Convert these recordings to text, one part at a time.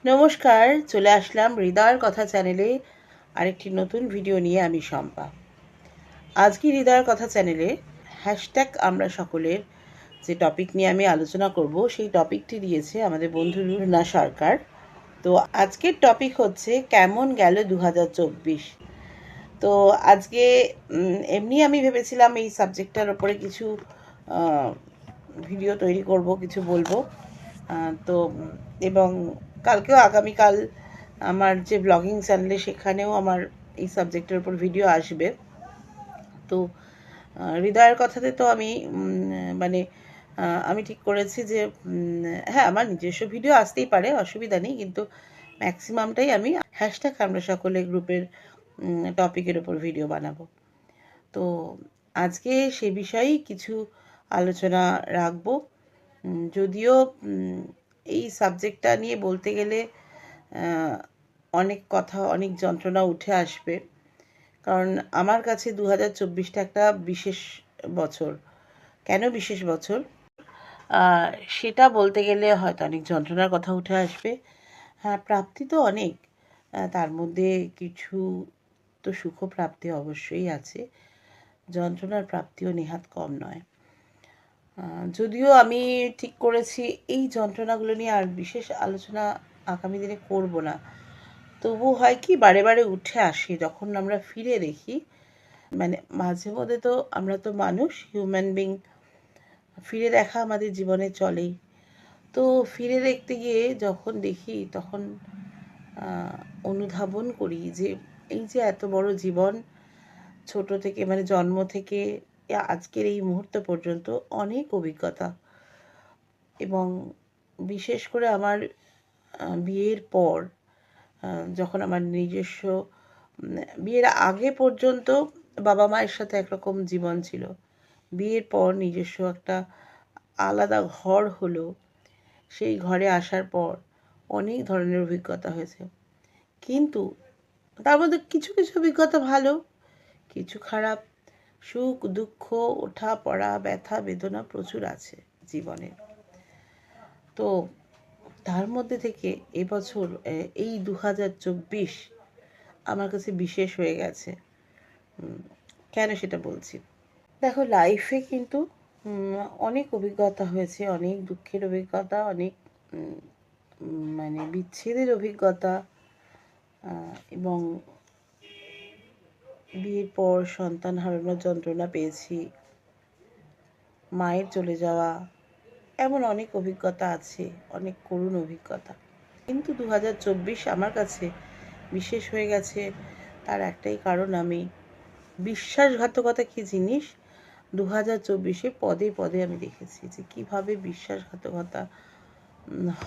নমস্কার, চলে আসলাম হৃদয়ের কথা চ্যানেলে আরেকটি নতুন ভিডিও নিয়ে। আমি শম্পা। আজকে হৃদয়ের কথা চ্যানেলে হ্যাশট্যাগ আমরা সকলের যে টপিক নিয়ে আমি আলোচনা করব, সেই টপিকটি দিয়েছে আমাদের বন্ধু রুনা সরকার। তো আজকের টপিক হচ্ছে কেমন গেল 2024। তো আজকে এমনি আমি ভেবেছিলাম এই সাবজেক্টটার ওপরে কিছু ভিডিও তৈরি করব, কিছু বলবো। তো এবং কালকেও আগামীকাল আমার যে ব্লগিং চ্যানেলে, সেখানেও আমার এই সাবজেক্টের উপর ভিডিও আসবে। তো হৃদয়ের কথাতে তো আমি মানে আমি ঠিক করেছি যে হ্যাঁ, আমার নিজস্ব ভিডিও আসতেই পারে, অসুবিধা নেই, কিন্তু ম্যাক্সিমামটাই আমি হ্যাশট্যাগ আমরা সকলে গ্রুপের টপিকের উপর ভিডিও বানাবো। তো আজকে সে বিষয়েই কিছু আলোচনা রাখবো। যদিও এই সাবজেক্টটা নিয়ে বলতে গেলে অনেক কথা, অনেক যন্ত্রণা উঠে আসবে। কারণ আমার কাছে 2024টা একটা বিশেষ বছর। কেন বিশেষ বছর সেটা বলতে গেলে হয়তো অনেক যন্ত্রণার কথা উঠে আসবে। হ্যাঁ, প্রাপ্তি তো অনেক, তার মধ্যে কিছু তো সুখ প্রাপ্তি অবশ্যই আছে, যন্ত্রণার প্রাপ্তিও নেহাত কম নয়। যদিও আমি ঠিক করেছি এই যন্ত্রণাগুলো নিয়ে আর বিশেষ আলোচনা আগামী দিনে করব না। তবু হয় কি, বারে বারে উঠে আসে যখন আমরা ফিরে দেখি। মানে মাঝে মধ্যে তো আমরা তো মানুষ, হিউম্যান বিং, ফিরে দেখা আমাদের জীবনে চলেই। তো ফিরে দেখতে গিয়ে যখন দেখি, তখন অনুধাবন করি যে এই যে এত বড় জীবন, ছোট থেকে মানে জন্ম থেকে আজকের এই মুহূর্ত পর্যন্ত অনেক অভিজ্ঞতা। এবং বিশেষ করে আমার বিয়ের পর, যখন আমার নিজস্ব, বিয়ের আগে পর্যন্ত বাবা মায়ের সাথে একরকম জীবন ছিল, বিয়ের পর নিজস্ব একটা আলাদা ঘর হলো, সেই ঘরে আসার পর অনেক ধরনের অভিজ্ঞতা হয়েছে। কিন্তু তার মধ্যে কিছু কিছু অভিজ্ঞতা ভালো, কিছু খারাপ। সুখ দুঃখ, ওঠা পড়া, ব্যথা বেদনা প্রচুর আছে জীবনে। তো তার মধ্যে থেকে এবছর এই 2024 আমার কাছে বিশেষ হয়ে গেছে। কেন সেটা বলছি। দেখো, লাইফে কিন্তু অনেক অভিজ্ঞতা হয়েছে, অনেক দুঃখের অভিজ্ঞতা, অনেক মানে বিচ্ছেদের অভিজ্ঞতা, এবং বিয়ের পর সন্তান হারানোর যন্ত্রণা পেয়েছি, মায়ের চলে যাওয়া, এমন অনেক অভিজ্ঞতা আছে, অনেক করুণ অভিজ্ঞতা। কিন্তু 2024 আমার কাছে বিশেষ হয়ে গেছে। তার একটাই কারণ, আমি বিশ্বাসঘাতকতা কী জিনিস 2024-এ পদে পদে আমি দেখেছি যে কীভাবে বিশ্বাসঘাতকতা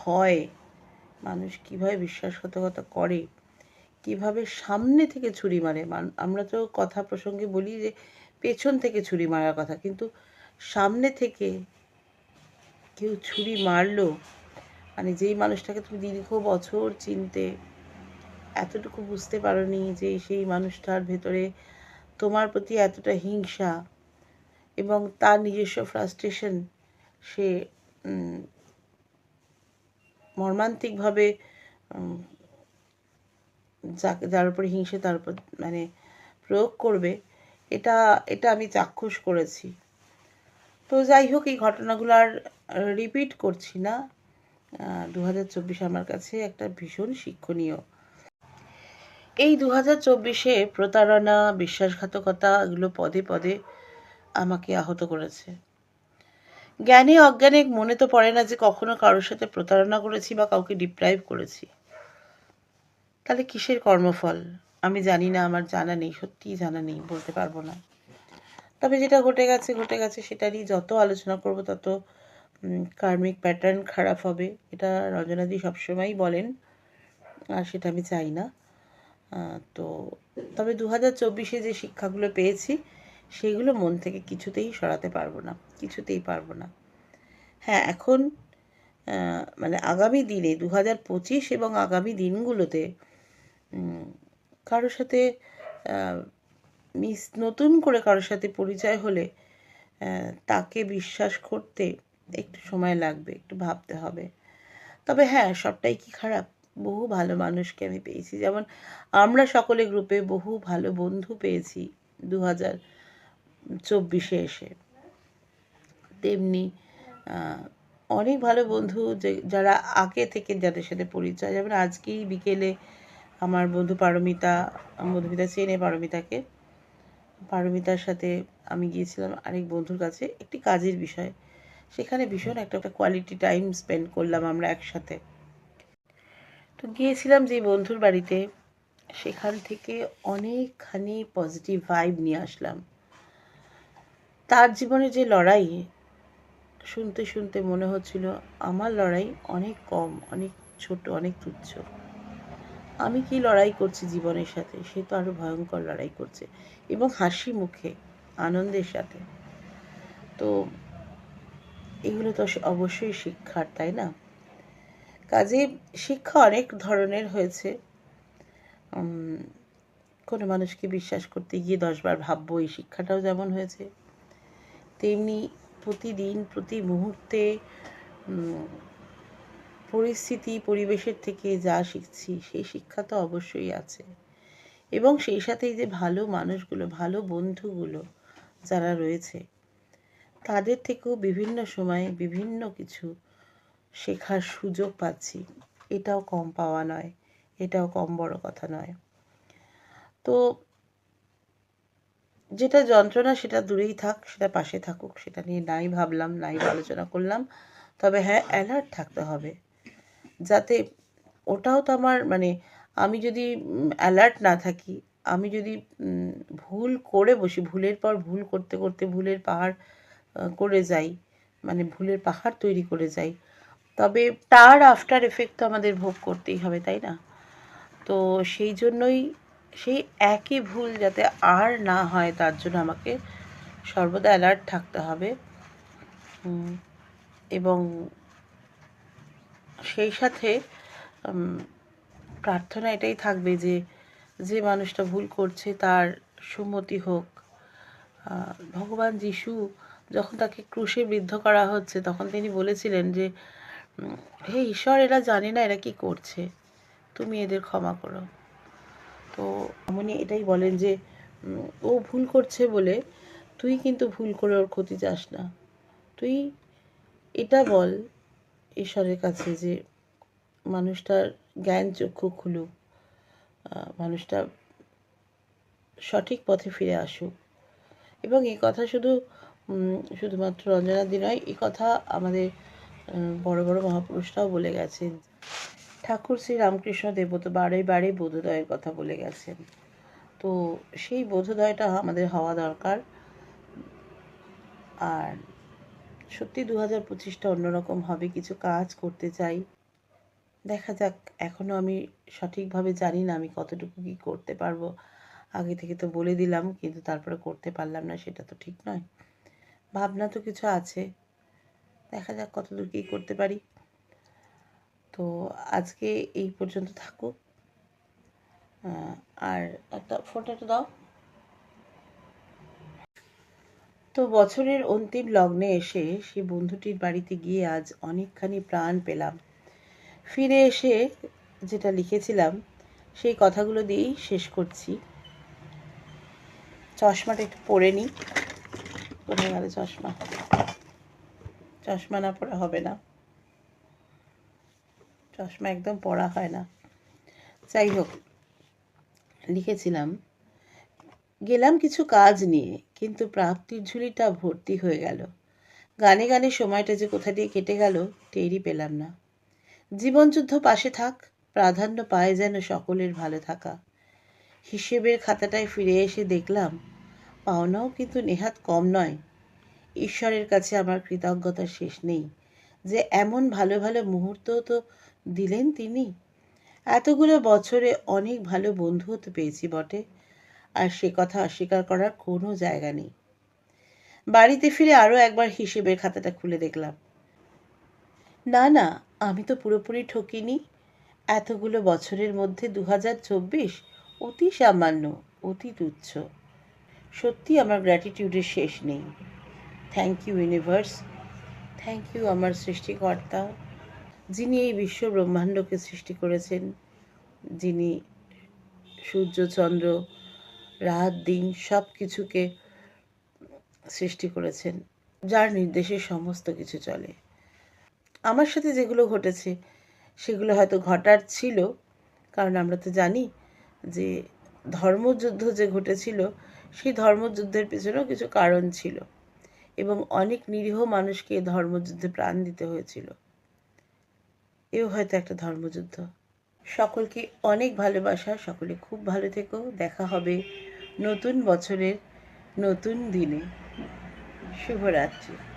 হয়, মানুষ কীভাবে বিশ্বাসঘাতকতা করে, কীভাবে সামনে থেকে ছুরি মারে। আমরা তো কথা প্রসঙ্গে বলি যে পেছন থেকে ছুরি মারার কথা, কিন্তু সামনে থেকে কেউ ছুরি মারলো, মানে যেই মানুষটাকে তুমি দীর্ঘ বছর চিনতে, এতটুকু বুঝতে পারোনি যে সেই মানুষটার ভেতরে তোমার প্রতি এতটা হিংসা এবং তার নিজস্ব ফ্রাস্ট্রেশন, সে মর্মান্তিকভাবে যার উপরে হিংসে তার উপর মানে প্রয়োগ করবে, এটা এটা আমি চাক্ষুষ করেছি। তো যাই হোক, এই ঘটনাগুলো আর রিপিট করছি না। 2024 আমার কাছে একটা ভীষণ শিক্ষণীয়। এই 2024-এ প্রতারণা, বিশ্বাসঘাতকতা, এগুলো পদে পদে আমাকে আহত করেছে। জ্ঞানে অজ্ঞানে মনে তো পড়ে না যে কখনো কারোর সাথে প্রতারণা করেছি বা কাউকে ডিপ্রাইভ করেছি। তাহলে কিসের কর্মফল আমি জানি না, আমার জানা নেই, সত্যিই জানা নেই, বলতে পারবো না। তবে যেটা ঘটে গেছে সেটারই যত আলোচনা করব তত কার্মিক প্যাটার্ন খারাপ হবে, এটা রঞ্জনাদি সবসময়ই বলেন, আর সেটা আমি চাই না। তো তবে 2024-এ যে শিক্ষাগুলো পেয়েছি, সেগুলো মন থেকে কিছুতেই সরাতে পারবো না, কিছুতেই পারবো না। হ্যাঁ, এখন মানে আগামী দিনে 2025 এবং আগামী দিনগুলোতে কারোর সাথে নতুন করে কারোর সাথে পরিচয় হলে তাকে বিশ্বাস করতে একটু সময় লাগবে, একটু ভাবতে হবে। তবে হ্যাঁ, সবটাই কি খারাপ? বহু ভালো মানুষকে আমি পেয়েছি। যেমন আমরা সকলে গ্রুপে বহু ভালো বন্ধু পেয়েছি 2024 এসে, তেমনি অনেক ভালো বন্ধু যারা আগে থেকে যাদের সাথে পরিচয়। যেমন আজকেই বিকেলে আমার বন্ধু পারমিতা, মধুমিতা চেনে পারমিতাকে, পারমিতার সাথে আমি গিয়েছিলাম আরেক বন্ধুর কাছে একটি কাজের বিষয়। সেখানে ভীষণ একটা কোয়ালিটি টাইম স্পেন্ড করলাম আমরা একসাথে। তো গিয়েছিলাম যে বন্ধুর বাড়িতে, সেখান থেকে অনেকখানি পজিটিভ ভাইব নিয়ে আসলাম। তার জীবনে যে লড়াই, শুনতে শুনতে মনে হচ্ছিল আমার লড়াই অনেক কম, অনেক ছোট, অনেক তুচ্ছ। আমি কি লড়াই করছি জীবনের সাথে, সে তো আরো ভয়ঙ্কর লড়াই করছে, এবং হাসি মুখে, আনন্দের সাথে। তো এগুলো তো অবশ্যই শিক্ষার, তাই না? কাজে শিক্ষা অনেক ধরনের হয়েছে। কোনো মানুষকে বিশ্বাস করতে গিয়ে 10 বার ভাববো, এই শিক্ষাটাও যেমন হয়েছে, তেমনি প্রতিদিন প্রতি মুহূর্তে পরিস্থিতি পরিবেশের থেকে যা শিখছি সেই শিক্ষা তো অবশ্যই আছে। এবং সেই সাথেই যে ভালো মানুষগুলো, ভালো বন্ধুগুলো যারা রয়েছে, তাদের থেকেও বিভিন্ন সময়ে বিভিন্ন কিছু শেখার সুযোগ পাচ্ছি। এটাও কম পাওয়া নয়, এটাও কম বড় কথা নয়। তো যেটা যন্ত্রণা সেটা দূরেই থাক, সেটা পাশে থাকুক, সেটা নিয়ে নাই ভাবলাম, নাই আলোচনা করলাম। তবে হ্যাঁ, অ্যালার্ট থাকতে হবে, যাতে ওটাও তো আমার মানে, আমি যদি অ্যালার্ট না থাকি, আমি যদি ভুল করে বসি, ভুলের পর ভুল করতে করতে ভুলের পাহাড় করে যাই, মানে ভুলের পাহাড় তৈরি করে যাই, তবে তার আফটার এফেক্ট তো আমাদের ভোগ করতেই হবে, তাই না? তো সেই জন্যই সেই একই ভুল যাতে আর না হয়, তার জন্য আমাকে সর্বদা অ্যালার্ট থাকতে হবে। এবং সেই সাথে প্রার্থনা এটাই থাকবে যে যে মানুষটা ভুল করছে তার সুমতি হোক। ভগবান যিশু যখন তাকে ক্রুশে বিদ্ধ করা হচ্ছে, তখন তিনি বলেছিলেন যে হে ঈশ্বর, এরা জানে না এরা কি করছে, তুমি এদের ক্ষমা করো। তো এমনই এটাই বলেন যে ও ভুল করছে বলে তুই কিন্তু ভুল করে ওর ক্ষতি চাস না। তুই এটা বল ঈশ্বরের কাছে যে মানুষটার জ্ঞান চক্ষু খুলুক, মানুষটা সঠিক পথে ফিরে আসুক। এবং এই কথা শুধুমাত্র রঞ্জনাদি নয়, এই কথা আমাদের বড় বড় মহাপুরুষরাও বলে গেছেন। ঠাকুর শ্রী রামকৃষ্ণ দেব তো বারে বারে বোধোদয়ের কথা বলে গেছেন। তো সেই বোধোদয়টা আমাদের হওয়া দরকার। আর সত্যি 2025টা অন্যরকম হবে, কিছু কাজ করতে চাই। দেখা যাক, এখনও আমি সঠিকভাবে জানি না আমি কতটুকু কী করতে পারবো। আগে থেকে তো বলে দিলাম, কিন্তু তারপরে করতে পারলাম না, সেটা তো ঠিক নয়। ভাবনা তো কিছু আছে, দেখা যাক কতদূর কী করতে পারি। তো আজকে এই পর্যন্ত থাকুক। আর একটা ফোনটা একটু দাও। তো বছরের অন্তিম লগ্নে এসে সেই বন্ধুটির বাড়িতে গিয়ে আজ অনেকখানি প্রাণ পেলাম। ফিরে এসে যেটা লিখেছিলাম সেই কথাগুলো দিয়েই শেষ করছি। চশমাটা একটু পরে নিই। কোথায় গেল চশমা? চশমা না পরা হবে না, চশমা একদম পরা হয় না। যাই হোক, লিখেছিলাম, গেলাম কিছু কাজ নিয়ে, কিন্তু প্রাপ্তির ঝুলিটা ভর্তি হয়ে গেল। গানে গানে সময়টা যে কোথা দিয়ে কেটে গেল টেরই পেলাম না। জীবনযুদ্ধ পাশে থাক, প্রাধান্য পায় যেন সকলের ভালো থাকা। হিসেবের খাতাটায় ফিরে এসে দেখলাম পাওনাও কিন্তু নেহাত কম নয়। ঈশ্বরের কাছে আমার কৃতজ্ঞতার শেষ নেই যে এমন ভালো ভালো মুহূর্তও তো দিলেন তিনি। এতগুলো বছরে অনেক ভালো বন্ধুও তো পেয়েছি বটে, আর সে কথা অস্বীকার করার কোনো জায়গা নেই। বাড়িতে ফিরে আরও একবার হিসেবের খাতাটা খুলে দেখলাম। না না, আমি তো পুরোপুরি ঠকিনি। এতগুলো বছরের মধ্যে 2024 অতি সামান্য, অতি তুচ্ছ। সত্যি আমার গ্র্যাটিটিউডের শেষ নেই। Thank you universe, thank you আমার সৃষ্টিকর্তা, যিনি এই বিশ্ব ব্রহ্মাণ্ডকে সৃষ্টি করেছেন, যিনি সূর্য চন্দ্র রাত দিন সব কিছুকে সৃষ্টি করেছেন, যার নির্দেশে সমস্ত কিছু চলে। আমার সাথে যেগুলো ঘটেছে সেগুলো হয়তো ঘটার ছিল, কারণ আমরা তো জানি যে ধর্মযুদ্ধ যে ঘটেছিল সেই ধর্মযুদ্ধের পেছনেও কিছু কারণ ছিল এবং অনেক নিরীহ মানুষকে ধর্মযুদ্ধে প্রাণ দিতে হয়েছিল। এও হয়তো একটা ধর্মযুদ্ধ। সকলকে অনেক ভালোবাসা, সকলে খুব ভালো থেকো। দেখা হবে নতুন বছরের নতুন দিনে। শুভরাত্রি।